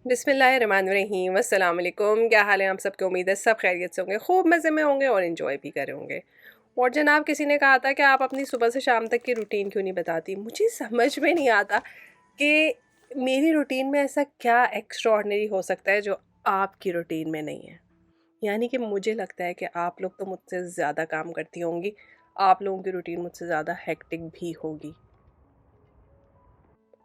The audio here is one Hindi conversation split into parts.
बिस्मिल्लाहिर्रहमानिर्रहीम अस्सलाम वालेकुम। क्या हाल है आप सबके? उम्मीद है सब खैरियत से होंगे, खूब मज़े में होंगे और इन्जॉय भी कर रहे होंगे। और जनाब, किसी ने कहा था कि आप अपनी सुबह से शाम तक की रूटीन क्यों नहीं बताती। मुझे समझ में नहीं आता कि मेरी रूटीन में ऐसा क्या एक्स्ट्रॉर्डनरी हो सकता है जो आपकी रूटीन में नहीं है। यानी कि मुझे लगता है कि आप लोग तो मुझसे ज़्यादा काम करती होंगी, आप लोगों की रूटीन मुझसे ज़्यादा हेक्टिक भी होगी।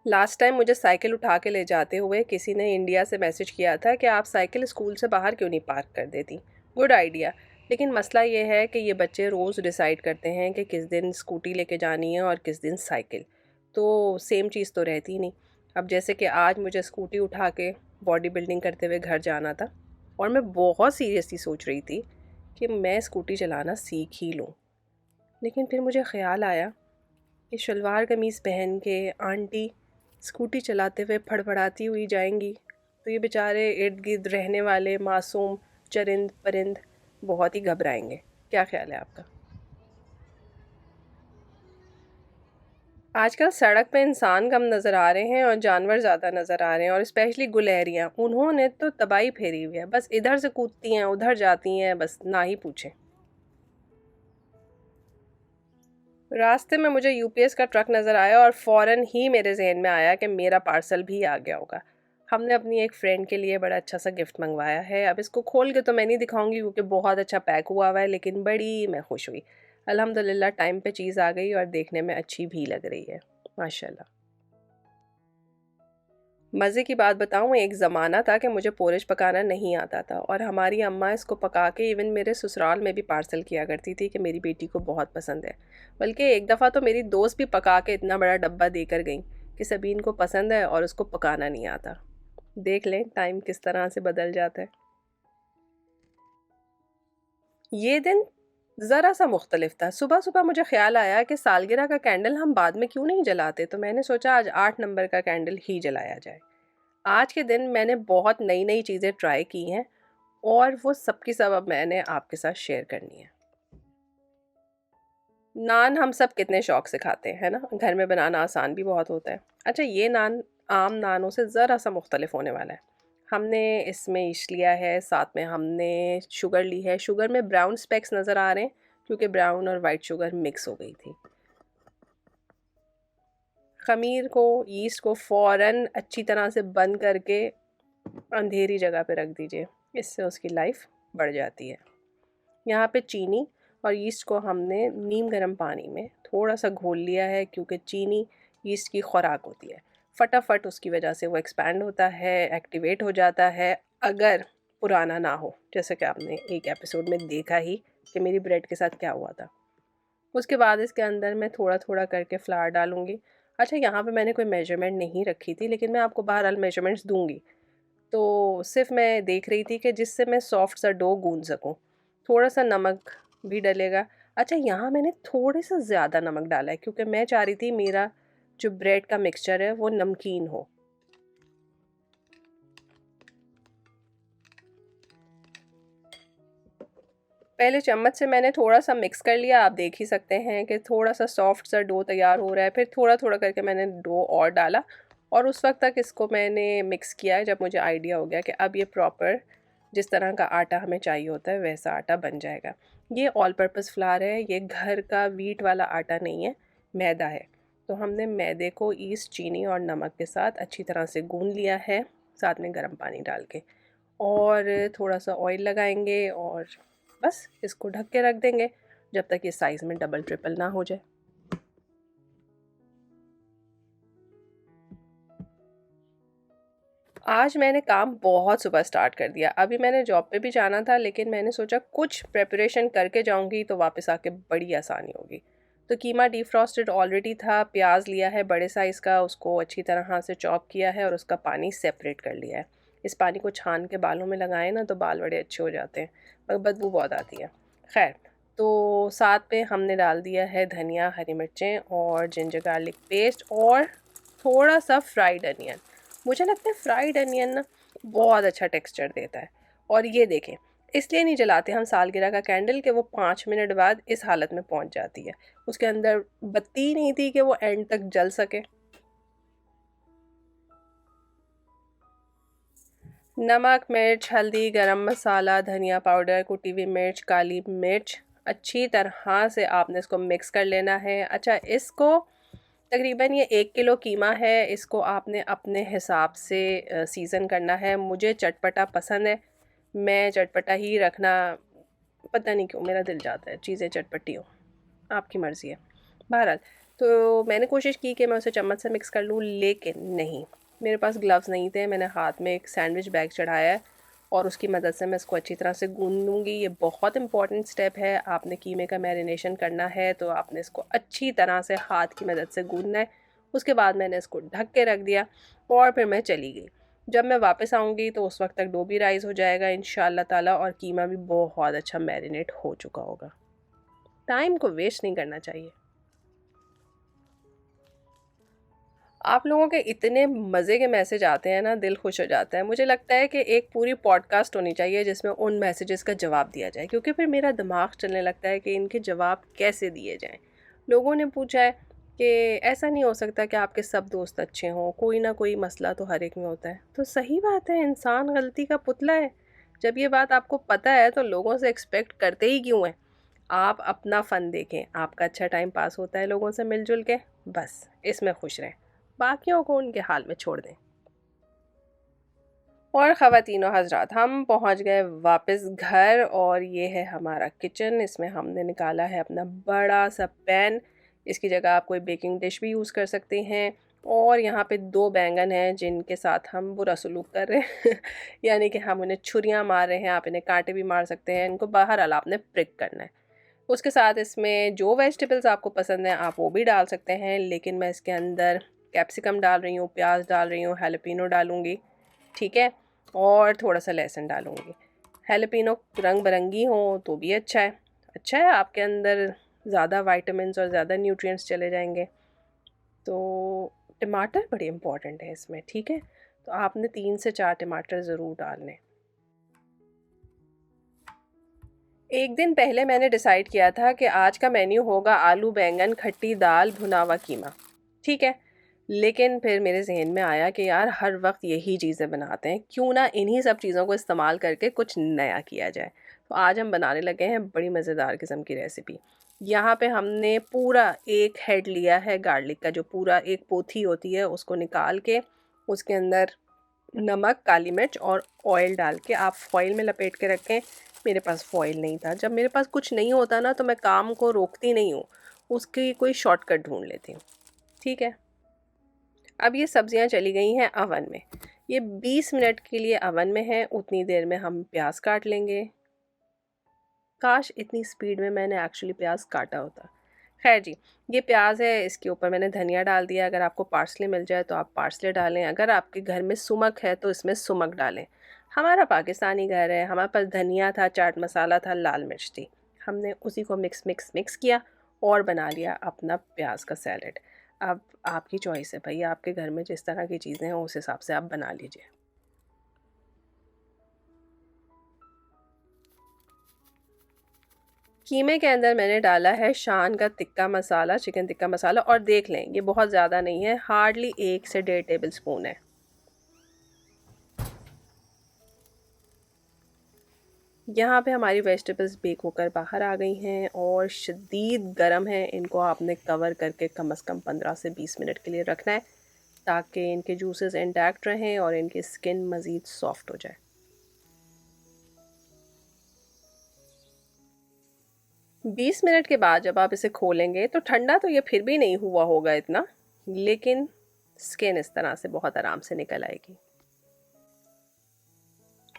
लास्ट टाइम मुझे साइकिल उठा के ले जाते हुए किसी ने इंडिया से मैसेज किया था कि आप साइकिल स्कूल से बाहर क्यों नहीं पार्क कर देती। Good idea. लेकिन मसला ये है कि ये बच्चे रोज़ डिसाइड करते हैं कि किस दिन स्कूटी लेके जानी है और किस दिन साइकिल। तो सेम चीज़ तो रहती नहीं। अब जैसे कि आज मुझे स्कूटी उठा के बॉडी बिल्डिंग करते हुए घर जाना था और मैं बहुत सीरियसली सोच रही थी कि मैं स्कूटी चलाना सीख ही लूँ। लेकिन फिर मुझे ख़्याल आया कि शलवार कमीज़ पहन के आंटी स्कूटी चलाते हुए फड़फड़ाती हुई जाएंगी तो ये बेचारे इर्द गिर्द रहने वाले मासूम चरिंद परिंद बहुत ही घबराएंगे। क्या ख्याल है आपका? आजकल सड़क पे इंसान कम नज़र आ रहे हैं और जानवर ज़्यादा नज़र आ रहे हैं, और स्पेशली गुलहरियाँ, उन्होंने तो तबाही फेरी हुई है। बस इधर से कूदती हैं उधर जाती हैं, बस ना ही पूछें। रास्ते में मुझे यूपीएस का ट्रक नज़र आया और फ़ौरन ही मेरे जहन में आया कि मेरा पार्सल भी आ गया होगा। हमने अपनी एक फ्रेंड के लिए बड़ा अच्छा सा गिफ्ट मंगवाया है। अब इसको खोल के तो मैं नहीं दिखाऊंगी क्योंकि बहुत अच्छा पैक हुआ हुआ है, लेकिन बड़ी मैं खुश हुई। अल्हम्दुलिल्लाह टाइम पे चीज़ आ गई और देखने में अच्छी भी लग रही है, माशाल्लाह। मज़े की बात बताऊँ, एक ज़माना था कि मुझे पोरिश पकाना नहीं आता था और हमारी अम्मा इसको पका के इवन मेरे ससुराल में भी पार्सल किया करती थी कि मेरी बेटी को बहुत पसंद है। बल्कि एक दफ़ा तो मेरी दोस्त भी पका के इतना बड़ा डब्बा देकर गई कि सबीन को पसंद है और उसको पकाना नहीं आता। देख लें टाइम किस तरह से बदल जाता है। ये दिन ज़रा सा मुख्तलिफ था। सुबह सुबह मुझे ख्याल आया कि सालगिरह का कैंडल हम बाद में क्यों नहीं जलाते, तो मैंने सोचा आज 8 नंबर का कैंडल ही जलाया जाए। आज के दिन मैंने बहुत नई नई चीज़ें ट्राई की हैं और वो सब की सब अब मैंने आपके साथ शेयर करनी है। नान हम सब कितने शौक से खाते हैं, है ना? घर में बनाना आसान भी बहुत होता है। अच्छा, ये नान आम नानों से ज़रा सा मुख्तलिफ होने वाला है। हमने इसमें ईस्ट लिया है, साथ में हमने शुगर ली है। शुगर में ब्राउन स्पेक्स नज़र आ रहे हैं क्योंकि ब्राउन और वाइट शुगर मिक्स हो गई थी। खमीर को, ईस्ट को फ़ौरन अच्छी तरह से बंद करके अंधेरी जगह पे रख दीजिए, इससे उसकी लाइफ बढ़ जाती है। यहाँ पे चीनी और यीस्ट को हमने नीम गर्म पानी में थोड़ा सा घोल लिया है क्योंकि चीनी यीस्ट की खुराक होती है। फटाफट उसकी वजह से वो एक्सपैंड होता है, एक्टिवेट हो जाता है, अगर पुराना ना हो, जैसे कि आपने एक एपिसोड में देखा ही कि मेरी ब्रेड के साथ क्या हुआ था। उसके बाद इसके अंदर मैं थोड़ा थोड़ा करके फ्लावर डालूँगी। अच्छा, यहाँ पे मैंने कोई मेजरमेंट नहीं रखी थी, लेकिन मैं आपको बहरहाल मेजरमेंट्स दूँगी। तो सिर्फ मैं देख रही थी कि जिससे मैं सॉफ्ट सा डो गूंद सकूं। थोड़ा सा नमक भी डलेगा। अच्छा, यहाँ मैंने थोड़े सा ज़्यादा नमक डाला है क्योंकि मैं चाह रही थी मेरा जो ब्रेड का मिक्सचर है वो नमकीन हो। पहले चम्मच से मैंने थोड़ा सा मिक्स कर लिया। आप देख ही सकते हैं कि थोड़ा सा सॉफ्ट सा डो तैयार हो रहा है। फिर थोड़ा थोड़ा करके मैंने डो और डाला और उस वक्त तक इसको मैंने मिक्स किया है जब मुझे आइडिया हो गया कि अब ये प्रॉपर जिस तरह का आटा हमें चाहिए होता है वैसा आटा बन जाएगा। ये ऑल पर्पज़ फ्लावर है, ये घर का वीट वाला आटा नहीं है, मैदा है। तो हमने मैदे को ईस्ट, चीनी और नमक के साथ अच्छी तरह से गूंद लिया है, साथ में गर्म पानी डाल के। और थोड़ा सा ऑयल लगाएंगे और बस इसको ढक के रख देंगे जब तक ये साइज़ में डबल ट्रिपल ना हो जाए। आज मैंने काम बहुत सुबह स्टार्ट कर दिया। अभी मैंने जॉब पे भी जाना था, लेकिन मैंने सोचा कुछ प्रिपरेशन करके जाऊंगी तो वापस आके बड़ी आसानी होगी। तो कीमा डिफ्रॉस्टेड ऑलरेडी था, प्याज लिया है बड़े साइज़ का, उसको अच्छी तरह से चॉप किया है और उसका पानी सेपरेट कर लिया है। इस पानी को छान के बालों में लगाएं ना तो बाल बड़े अच्छे हो जाते हैं, पर बदबू बहुत आती है। खैर, तो साथ में हमने डाल दिया है धनिया, हरी मिर्चें और जिंजर गार्लिक पेस्ट और थोड़ा सा फ्राइड अनियन। मुझे लगता है फ्राइड अनियन ना बहुत अच्छा टेक्सचर देता है। और ये देखें, इसलिए नहीं जलाते हम सालगिरह का कैंडल कि वो 5 मिनट बाद इस हालत में पहुंच जाती है। उसके अंदर बत्ती ही नहीं थी कि वो एंड तक जल सके। नमक, मिर्च, हल्दी, गरम मसाला, धनिया पाउडर, कुटी हुई मिर्च, काली मिर्च, अच्छी तरह से आपने इसको मिक्स कर लेना है। अच्छा, इसको तकरीबन ये 1 किलो कीमा है, इसको आपने अपने हिसाब से सीज़न करना है। मुझे चटपटा पसंद है, मैं चटपटा ही रखना, पता नहीं क्यों मेरा दिल चाहता है चीज़ें चटपटी हो, आपकी मर्ज़ी है। बहरहाल, तो मैंने कोशिश की कि मैं उसे चम्मच से मिक्स कर लूँ, लेकिन नहीं, मेरे पास ग्लव्स नहीं थे। मैंने हाथ में एक सैंडविच बैग चढ़ाया है और उसकी मदद से मैं इसको अच्छी तरह से गूँध लूँगी। ये बहुत इंपॉर्टेंट स्टेप है। आपने कीमे का मैरिनेशन करना है तो आपने इसको अच्छी तरह से हाथ की मदद से गूँधना है। उसके बाद मैंने इसको ढक के रख दिया और फिर मैं चली गई। जब मैं वापस आऊँगी तो उस वक्त तक डो भी राइज़ हो जाएगा इंशाअल्लाह ताला, और कीमा भी बहुत अच्छा मैरिनेट हो चुका होगा। टाइम को वेस्ट नहीं करना चाहिए। आप लोगों के इतने मज़े के मैसेज आते हैं ना, दिल खुश हो जाता है। मुझे लगता है कि एक पूरी पॉडकास्ट होनी चाहिए जिसमें उन मैसेजेस का जवाब दिया जाए, क्योंकि फिर मेरा दिमाग चलने लगता है कि इनके जवाब कैसे दिए जाएं। लोगों ने पूछा है कि ऐसा नहीं हो सकता कि आपके सब दोस्त अच्छे हों, कोई ना कोई मसला तो हर एक में होता है। तो सही बात है, इंसान गलती का पुतला है। जब ये बात आपको पता है तो लोगों से एक्सपेक्ट करते ही क्यों हैं? आप अपना फ़न देखें, आपका अच्छा टाइम पास होता है लोगों से मिलजुल के, बस इसमें खुश रहें, बाकियों को उनके हाल में छोड़ दें। और ख़वातीनो हज़रात, हम पहुंच गए वापस घर और ये है हमारा किचन। इसमें हमने निकाला है अपना बड़ा सा पैन। इसकी जगह आप कोई बेकिंग डिश भी यूज़ कर सकते हैं। और यहाँ पे 2 बैंगन हैं जिनके साथ हम बुरा सलूक कर रहे हैं यानी कि हम उन्हें छुरियाँ मार रहे हैं, आप इन्हें कांटे भी मार सकते हैं, इनको बहरहाल आपने प्रिक करना है। उसके साथ इसमें जो वेजिटेबल्स आपको पसंद हैं आप वो भी डाल सकते हैं, लेकिन मैं इसके अंदर कैप्सिकम डाल रही हूँ, प्याज डाल रही हूँ, हैलोपिनो डालूँगी, ठीक है, और थोड़ा सा लहसुन डालूँगी। हैलोपिनो रंग बिरंगी हो तो भी अच्छा है, आपके अंदर ज़्यादा वाइटामिन्स और ज़्यादा न्यूट्रिएंट्स चले जाएंगे। तो टमाटर बड़े इम्पॉर्टेंट है इसमें, ठीक है, तो आपने 3 से 4 टमाटर ज़रूर डालने। एक दिन पहले मैंने डिसाइड किया था कि आज का मेन्यू होगा आलू बैंगन खट्टी दाल भुना हुआ कीमा, ठीक है, लेकिन फिर मेरे जहन में आया कि यार हर वक्त यही चीज़ें बनाते हैं, क्यों ना इन्हीं सब चीज़ों को इस्तेमाल करके कुछ नया किया जाए। तो आज हम बनाने लगे हैं बड़ी मज़ेदार किस्म की रेसिपी। यहाँ पे हमने पूरा एक हेड लिया है गार्लिक का, जो पूरा एक पोथी होती है उसको निकाल के उसके अंदर नमक, काली मिर्च और ऑयल डाल के आप फॉइल में लपेट के रखें। मेरे पास फॉइल नहीं था। जब मेरे पास कुछ नहीं होता ना तो मैं काम को रोकती नहीं हूँ, उसकी कोई शॉर्टकट ढूंढ लेती हूँ, ठीक है। अब ये सब्जियां चली गई हैं अवन में, ये 20 मिनट के लिए अवन में है। उतनी देर में हम प्याज काट लेंगे। काश इतनी स्पीड में मैंने एक्चुअली प्याज काटा होता। खैर जी, ये प्याज है, इसके ऊपर मैंने धनिया डाल दिया। अगर आपको पार्सले मिल जाए तो आप पार्सले डालें, अगर आपके घर में सुमक है तो इसमें सुमक डालें। हमारा पाकिस्तानी घर है, हमारे पास धनिया था, चाट मसाला था, लाल मिर्च थी, हमने उसी को मिक्स मिक्स मिक्स किया और बना लिया अपना प्याज का सैलेड। अब आपकी चॉइस है भाई, आपके घर में जिस तरह की चीज़ें हैं उस हिसाब से आप बना लीजिए। कीमे के अंदर मैंने डाला है शान का टिक्का मसाला, चिकन टिक्का मसाला, और देख लें ये बहुत ज़्यादा नहीं है, हार्डली 1 से 1.5 टेबल स्पून है। यहाँ पे हमारी वेजिटेबल्स बेक होकर बाहर आ गई हैं और शदीद गर्म है। इनको आपने कवर करके कम से कम 15 से 20 मिनट के लिए रखना है ताकि इनके जूसेस इंटैक्ट रहें और इनकी स्किन मज़ीद सॉफ्ट हो जाए। 20 मिनट के बाद जब आप इसे खोलेंगे तो ठंडा तो ये फिर भी नहीं हुआ होगा इतना, लेकिन स्किन इस तरह से बहुत आराम से निकल आएगी।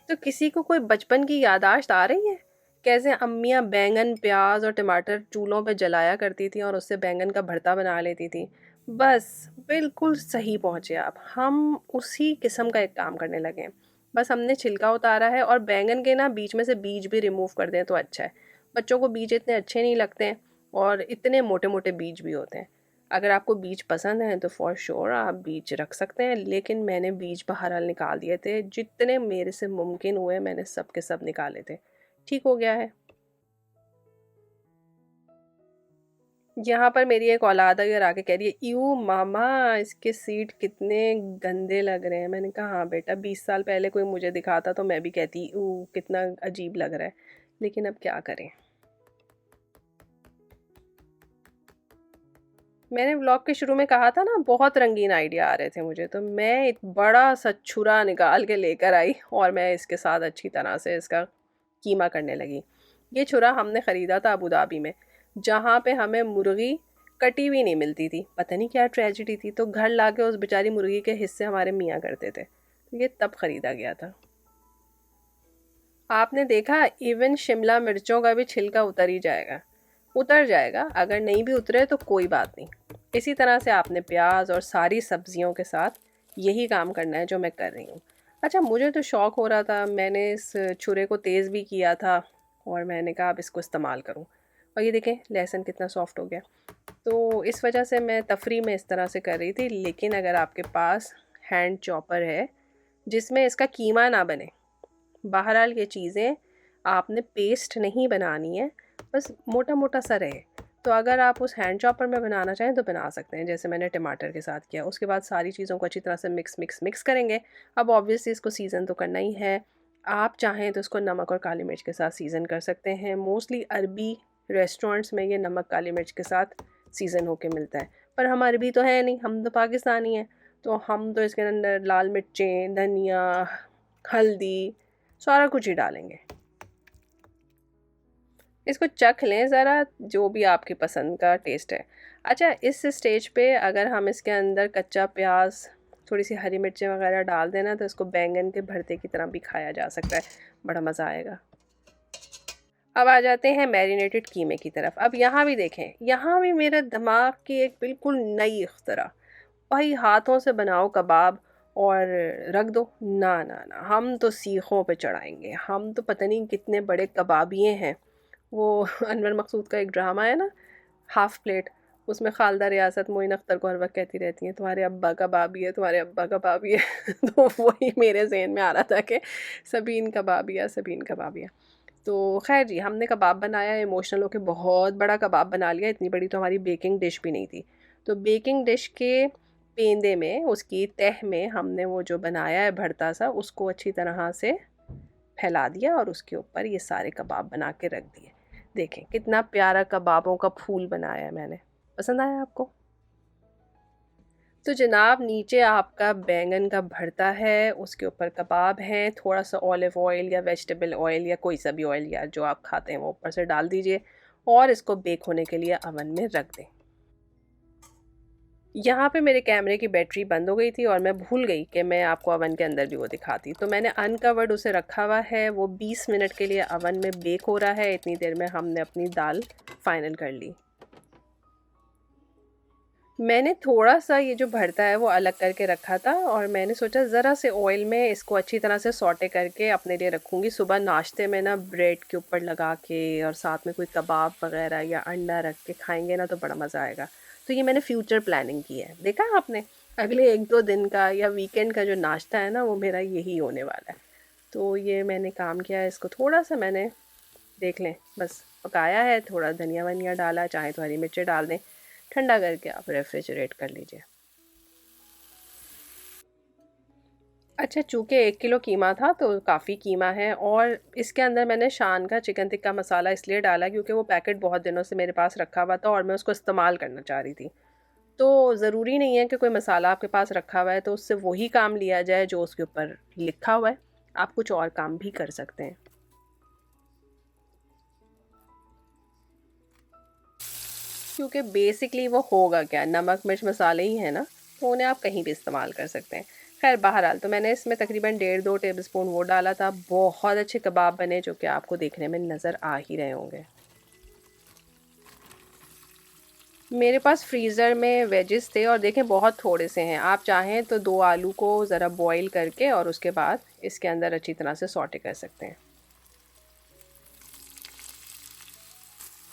तो किसी को कोई बचपन की याददाश्त आ रही है, कैसे अम्मियाँ बैंगन प्याज और टमाटर चूल्हों पे जलाया करती थी और उससे बैंगन का भरता बना लेती थी? बस बिल्कुल सही पहुँचे आप, हम उसी किस्म का एक काम करने लगे हैं। बस हमने छिलका उतारा है और बैंगन के ना बीच में से बीज भी रिमूव कर दें तो अच्छा है। बच्चों को बीज इतने अच्छे नहीं लगते हैं और इतने मोटे मोटे बीज भी होते हैं। अगर आपको बीज पसंद है तो फॉर श्योर आप बीज रख सकते हैं, लेकिन मैंने बीज बहरहाल निकाल दिए थे, जितने मेरे से मुमकिन हुए मैंने सब के सब निकाले थे। ठीक हो गया है। यहाँ पर मेरी एक औलाद अगर आके कह रही है यू मामा इसके सीट कितने गंदे लग रहे हैं, मैंने कहा हाँ बेटा 20 साल पहले कोई मुझे दिखाता तो मैं भी कहती यू कितना अजीब लग रहा है, लेकिन अब क्या करें। मैंने व्लॉग के शुरू में कहा था ना बहुत रंगीन आइडिया आ रहे थे मुझे, तो मैं एक बड़ा सा छुरा निकाल के लेकर आई और मैं इसके साथ अच्छी तरह से इसका कीमा करने लगी। ये छुरा हमने ख़रीदा था अबू धाबी में, जहाँ पे हमें मुर्गी कटी हुई नहीं मिलती थी, पता नहीं क्या ट्रेजिडी थी, तो घर ला के उस बेचारी मुर्गी के हिस्से हमारे मियाँ करते थे, तो ये तब ख़रीदा गया था। आपने देखा इवन शिमला मिर्चों का भी छिलका उतर ही जाएगा, उतर जाएगा, अगर नहीं भी उतरे तो कोई बात नहीं। इसी तरह से आपने प्याज और सारी सब्जियों के साथ यही काम करना है जो मैं कर रही हूँ। अच्छा, मुझे तो शौक़ हो रहा था, मैंने इस छुरे को तेज़ भी किया था और मैंने कहा अब इसको इस्तेमाल करूँ, और ये देखें लहसुन कितना सॉफ्ट हो गया। तो इस वजह से मैं तफरी में इस तरह से कर रही थी, लेकिन अगर आपके पास हैंड चॉपर है जिसमें इसका कीमा ना बने, बहरहाल ये चीज़ें आपने पेस्ट नहीं बनानी है, बस मोटा मोटा सा रहे, तो अगर आप उस हैंड चॉपर में बनाना चाहें तो बना सकते हैं, जैसे मैंने टमाटर के साथ किया। उसके बाद सारी चीज़ों को अच्छी तरह से मिक्स मिक्स मिक्स करेंगे। अब ऑब्वियसली इसको सीज़न तो करना ही है, आप चाहें तो इसको नमक और काली मिर्च के साथ सीज़न कर सकते हैं। मोस्टली अरबी रेस्टोरेंट्स में ये नमक काली मिर्च के साथ सीज़न होके मिलता है, पर हम अरबी तो है नहीं, हम तो पाकिस्तानी हैं, तो हम तो इसके अंदर लाल मिर्चें, धनिया, हल्दी, सारा कुछ ही डालेंगे। इसको चख लें ज़रा, जो भी आपकी पसंद का टेस्ट है। अच्छा, इस स्टेज पे अगर हम इसके अंदर कच्चा प्याज, थोड़ी सी हरी मिर्चें वगैरह डाल देना तो इसको बैंगन के भरते की तरह भी खाया जा सकता है, बड़ा मज़ा आएगा। अब आ जाते हैं मैरिनेटेड कीमे की तरफ। अब यहाँ भी देखें, यहाँ भी मेरे दिमाग की एक बिल्कुल नई इख्तरा, भाई हाथों से बनाओ कबाब और रख दो, ना ना ना, हम तो सीखों पे चढ़ाएंगे, हम तो पता नहीं कितने बड़े कबाबिये हैं। वो अनवर मकसूद का एक ड्रामा है ना, हाफ प्लेट, उसमें खालदा रियासत मोइन अख्तर को हर वक्त कहती रहती हैं तुम्हारे अब्बा कबाबी है, तुम्हारे अब्बा कबाबी है। तो वही मेरे जहन में आ रहा था कि सबीन कबाबिया, सबीन कबाबिया। तो खैर जी, हमने कबाब बनाया, इमोशनल होकर बहुत बड़ा कबाब बना लिया, इतनी बड़ी तो हमारी बेकिंग डिश भी नहीं थी। तो बेकिंग डिश के पेंदे में, उसकी तह में हमने वो जो बनाया है भरता सा, उसको अच्छी तरह से फैला दिया और उसके ऊपर ये सारे कबाब बना के रख दिए। देखें कितना प्यारा कबाबों का फूल बनाया है मैंने, पसंद आया आपको? तो जनाब नीचे आपका बैंगन का भरता है, उसके ऊपर कबाब हैं, थोड़ा सा ऑलिव ऑयल या वेजिटेबल ऑयल या कोई सा भी ऑयल या जो आप खाते हैं वो ऊपर से डाल दीजिए और इसको बेक होने के लिए अवन में रख दें। यहाँ पे मेरे कैमरे की बैटरी बंद हो गई थी और मैं भूल गई कि मैं आपको अवन के अंदर भी वो दिखाती, तो मैंने अनकवर्ड उसे रखा हुआ है, वो 20 मिनट के लिए अवन में बेक हो रहा है। इतनी देर में हमने अपनी दाल फाइनल कर ली। मैंने थोड़ा सा ये जो भरता है वो अलग करके रखा था और मैंने सोचा ज़रा से ऑयल में इसको अच्छी तरह से सौटे करके अपने लिए रखूँगी। सुबह नाश्ते में ना ब्रेड के ऊपर लगा के और साथ में कोई कबाब वगैरह या अंडा रख के खाएंगे ना तो बड़ा मज़ा आएगा। तो ये मैंने फ्यूचर प्लानिंग की है। देखा आपने, अगले 1-2 दिन का या वीकेंड का जो नाश्ता है ना वो मेरा यही होने वाला है। तो ये मैंने काम किया है, इसको थोड़ा सा मैंने देख लें बस पकाया है, थोड़ा धनिया वनिया डाला, चाहे तो हरी मिर्चें डाल दें, ठंडा करके आप रेफ्रिजरेट कर लीजिए। अच्छा, चूँकि 1 किलो कीमा था तो काफ़ी कीमा है और इसके अंदर मैंने शान का चिकन टिक्का मसाला इसलिए डाला क्योंकि वो पैकेट बहुत दिनों से मेरे पास रखा हुआ था और मैं उसको इस्तेमाल करना चाह रही थी। तो ज़रूरी नहीं है कि कोई मसाला आपके पास रखा हुआ है तो उससे वही काम लिया जाए जो उसके ऊपर लिखा हुआ है, आप कुछ और काम भी कर सकते हैं। क्योंकि बेसिकली वो होगा क्या, नमक मिर्च मसाले ही हैं ना, तो उन्हें आप कहीं भी इस्तेमाल कर सकते हैं। खैर बहरहाल, तो मैंने इसमें तकरीबन 1.5-2 टेबलस्पून वो डाला था। बहुत अच्छे कबाब बने जो कि आपको देखने में नज़र आ ही रहे होंगे। मेरे पास फ्रीज़र में वेजेस थे और देखें बहुत थोड़े से हैं, आप चाहें तो 2 आलू को ज़रा बॉईल करके और उसके बाद इसके अंदर अच्छी तरह से सौटे कर सकते हैं।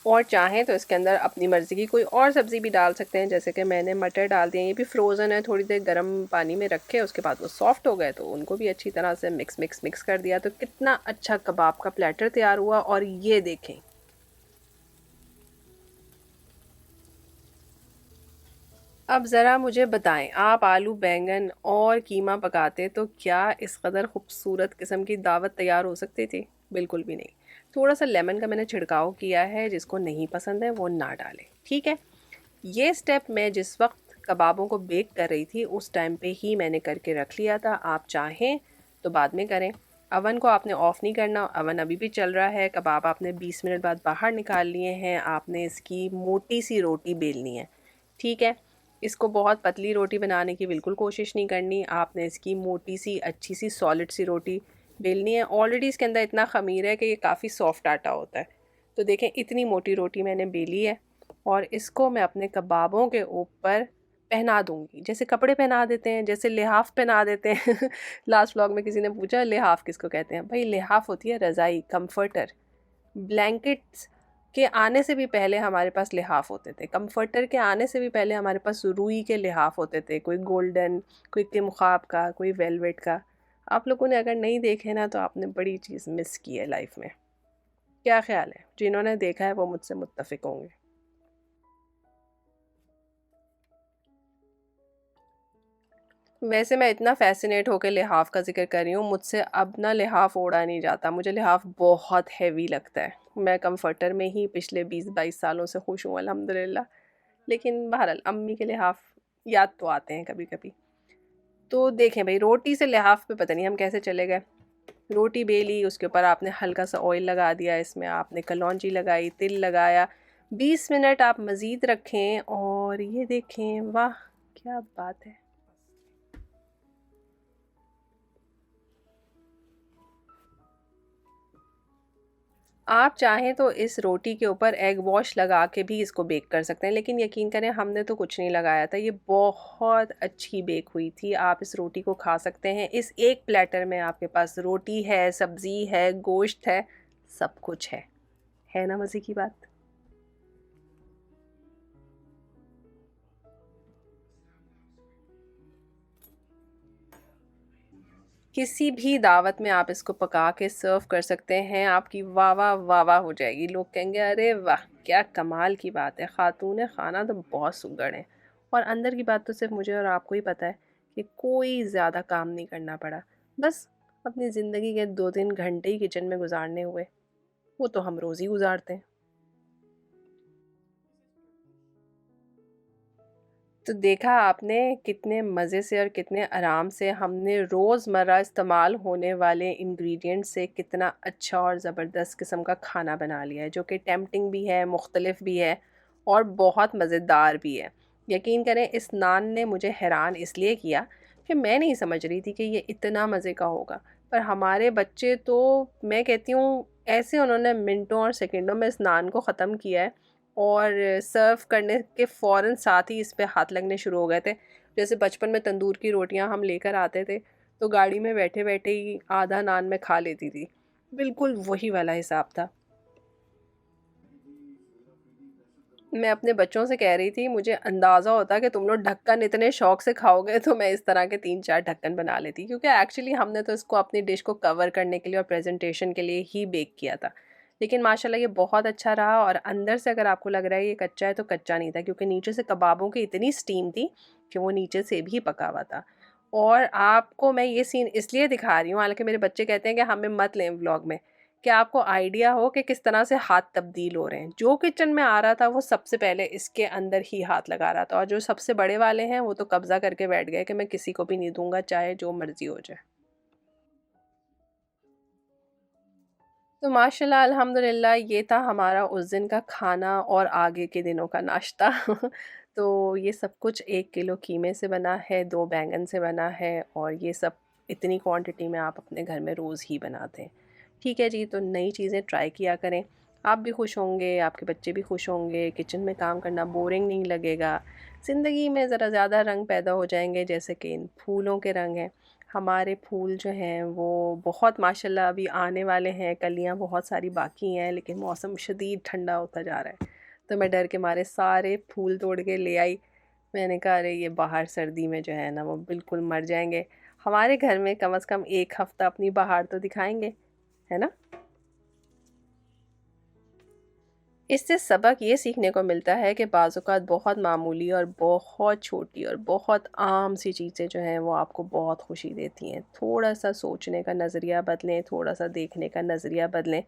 और चाहें तो इसके अंदर अपनी मर्ज़ी की कोई और सब्ज़ी भी डाल सकते हैं, जैसे कि मैंने मटर डाल दिए, ये भी फ्रोज़न है, थोड़ी देर गर्म पानी में रखे, उसके बाद वो सॉफ़्ट हो गए तो उनको भी अच्छी तरह से मिक्स मिक्स मिक्स कर दिया, तो कितना अच्छा कबाब का प्लेटर तैयार हुआ। और ये देखें, अब ज़रा मुझे बताएं, आप आलू बैंगन और कीमा पकाते तो क्या इस कदर खूबसूरत किस्म की दावत तैयार हो सकती थी? बिल्कुल भी नहीं। थोड़ा सा लेमन का मैंने छिड़काव किया है, जिसको नहीं पसंद है वो ना डालें, ठीक है। ये स्टेप मैं जिस वक्त कबाबों को बेक कर रही थी उस टाइम पे ही मैंने करके रख लिया था। आप चाहें तो बाद में करें। अवन को आपने ऑफ़ नहीं करना, अवन अभी भी चल रहा है। कबाब आपने 20 मिनट बाद बाहर निकाल लिए हैं। आपने इसकी मोटी सी रोटी बेलनी है, ठीक है। इसको बहुत पतली रोटी बनाने की बिल्कुल कोशिश नहीं करनी। आपने इसकी मोटी सी अच्छी सी सॉलिड सी रोटी बेलनी है। ऑलरेडी इसके अंदर इतना ख़मीर है कि ये काफ़ी सॉफ्ट आटा होता है। तो देखें, इतनी मोटी रोटी मैंने बेली है और इसको मैं अपने कबाबों के ऊपर पहना दूंगी, जैसे कपड़े पहना देते हैं, जैसे लिहाफ पहना देते हैं। लास्ट व्लॉग में किसी ने पूछा लिहाफ किसको कहते हैं। भाई लिहाफ होती है रज़ाई, कंफर्टर। ब्लैंकेट्स के आने से भी पहले हमारे पास लिहाफ होते थे। कंफर्टर के आने से भी पहले हमारे पास रुई के लिहाफ होते थे, कोई गोल्डन, कोई किमखाब का, कोई वेलवेट का। आप लोगों ने अगर नहीं देखे ना तो आपने बड़ी चीज़ मिस की है लाइफ में। क्या ख्याल है? जिन्होंने देखा है वो मुझसे मुत्तफिक होंगे। वैसे मैं इतना फ़ैसिनेट होकर लिहाफ़ का ज़िक्र कर रही हूँ, मुझसे अब ना लिहाफ़ ओढ़ा नहीं जाता। मुझे लिहाफ़ बहुत हेवी लगता है। मैं कम्फ़र्टर में ही पिछले 20-22 सालों से खुश हूँ अल्हम्दुलिल्लाह। लेकिन बहरहाल अम्मी के लिहाफ़ याद तो आते हैं कभी-कभी। तो देखें भई, रोटी से लिहाफ़ पे पता नहीं हम कैसे चले गए। रोटी बेली, उसके ऊपर आपने हल्का सा ऑयल लगा दिया, इसमें आपने कलौंजी लगाई, तिल लगाया। 20 मिनट आप मज़ीद रखें और ये देखें, वाह! क्या बात है। आप चाहें तो इस रोटी के ऊपर एग वॉश लगा के भी इसको बेक कर सकते हैं, लेकिन यकीन करें हमने तो कुछ नहीं लगाया था। ये बहुत अच्छी बेक हुई थी। आप इस रोटी को खा सकते हैं। इस एक प्लेटर में आपके पास रोटी है, सब्ज़ी है, गोश्त है, सब कुछ है। है ना मज़े की बात? किसी भी दावत में आप इसको पका के सर्व कर सकते हैं। आपकी वाह वाह वाह वाह हो जाएगी। लोग कहेंगे अरे वाह, क्या कमाल की बात है, खातून खाना तो बहुत सुगड़ है। और अंदर की बात तो सिर्फ मुझे और आपको ही पता है कि कोई ज़्यादा काम नहीं करना पड़ा। बस अपनी ज़िंदगी के 2-3 घंटे ही किचन में गुजारने हुए। वो तो हम रोज़ ही गुजारते हैं। तो देखा आपने कितने मज़े से और कितने आराम से हमने रोज़मर्रा इस्तेमाल होने वाले इंग्रेडिएंट से कितना अच्छा और ज़बरदस्त किस्म का खाना बना लिया है, जो कि टेम्पटिंग भी है, मुख्तलिफ भी है और बहुत मज़ेदार भी है। यकीन करें, इस नान ने मुझे हैरान इसलिए किया कि मैं नहीं समझ रही थी कि ये इतना मज़े का होगा। पर हमारे बच्चे तो, मैं कहती हूँ, ऐसे उन्होंने मिनटों और सेकंडों में इस नान को ख़त्म किया है और सर्व करने के फ़ौरन साथ ही इस पे हाथ लगने शुरू हो गए थे। जैसे बचपन में तंदूर की रोटियां हम लेकर आते थे तो गाड़ी में बैठे-बैठे ही आधा नान मैं खा लेती थी। बिल्कुल वही वाला हिसाब था। मैं अपने बच्चों से कह रही थी मुझे अंदाज़ा होता कि तुम लोग ढक्कन इतने शौक से खाओगे तो मैं इस तरह के 3-4 ढक्कन बना लेती, क्योंकि एक्चुअली हमने तो इसको अपनी डिश को कवर करने के लिए और प्रेजेंटेशन के लिए ही बेक किया था। लेकिन माशाल्लाह ये बहुत अच्छा रहा और अंदर से अगर आपको लग रहा है ये कच्चा है तो कच्चा नहीं था, क्योंकि नीचे से कबाबों की इतनी स्टीम थी कि वो नीचे से भी पका हुआ था। और आपको मैं ये सीन इसलिए दिखा रही हूँ, हालांकि मेरे बच्चे कहते हैं कि हमें मत लें व्लॉग में, कि आपको आइडिया हो कि किस तरह से हाथ तब्दील हो रहे हैं। जो किचन में आ रहा था वो सबसे पहले इसके अंदर ही हाथ लगा रहा था और जो सबसे बड़े वाले हैं वो तो कब्जा करके बैठ गए कि मैं किसी को भी नहीं दूंगा, चाहे जो मर्जी हो जाए। तो माशाल्लाह अल्हम्दुलिल्लाह ये था हमारा उस दिन का खाना और आगे के दिनों का नाश्ता। तो ये सब कुछ 1 किलो कीमे से बना है, 2 बैंगन से बना है और ये सब इतनी क्वांटिटी में आप अपने घर में रोज़ ही बनाते हैं। ठीक है जी, तो नई चीज़ें ट्राई किया करें। आप भी खुश होंगे, आपके बच्चे भी खुश होंगे, किचन में काम करना बोरिंग नहीं लगेगा। ज़िंदगी में ज़रा ज़्यादा रंग पैदा हो जाएँगे, जैसे कि इन फूलों के रंग हैं। हमारे फूल जो हैं वो बहुत माशाल्लाह अभी आने वाले हैं, कलियां बहुत सारी बाकी हैं, लेकिन मौसम शदीद ठंडा होता जा रहा है तो मैं डर के मारे सारे फूल तोड़ के ले आई। मैंने कहा अरे ये बाहर सर्दी में जो है ना वो बिल्कुल मर जाएंगे। हमारे घर में कम से कम 1 हफ्ता अपनी बहार तो दिखाएंगे, है ना। इससे सबक ये सीखने को मिलता है कि बाज़ औक़ात बहुत मामूली और बहुत छोटी और बहुत आम सी चीज़ें जो हैं वो आपको बहुत खुशी देती हैं। थोड़ा-सा सोचने का नज़रिया बदलें, थोड़ा-सा देखने का नज़रिया बदलें।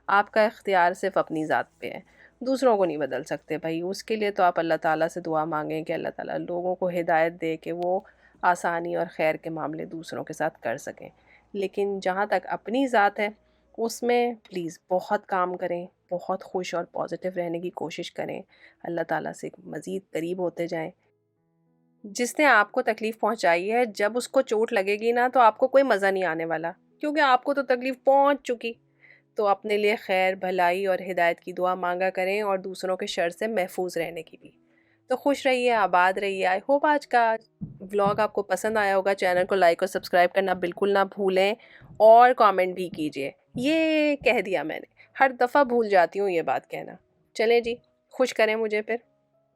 आपका इख्तियार सिर्फ़ अपनी ज़ात पे है, दूसरों को नहीं बदल सकते भई। उसके लिए तो आप अल्लाह ताला से दुआ मांगें कि अल्लाह ताला लोगों को हिदायत दे कि वो आसानी और खैर के मामले दूसरों के साथ कर सकें। लेकिन जहाँ तक अपनी ज़ात है, उसमें प्लीज़ बहुत काम करें, बहुत खुश और पॉजिटिव रहने की कोशिश करें, अल्लाह ताला से मज़ीद करीब होते जाएं। जिसने आपको तकलीफ़ पहुंचाई है, जब उसको चोट लगेगी ना तो आपको कोई मज़ा नहीं आने वाला, क्योंकि आपको तो तकलीफ़ पहुंच चुकी। तो अपने लिए खैर, भलाई और हिदायत की दुआ मांगा करें और दूसरों के शर से महफूज रहने की भी। तो खुश रहिए, आबाद रहिए। आई होप आज का व्लॉग आपको पसंद आया होगा। चैनल को लाइक और सब्सक्राइब करना बिल्कुल ना भूलें और कमेंट भी कीजिए। ये कह दिया मैंने, हर दफ़ा भूल जाती हूँ ये बात कहना। चलें जी, खुश करें मुझे फिर।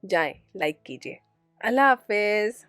जाएं, लाइक कीजिए। अल्लाह हाफ़िज़।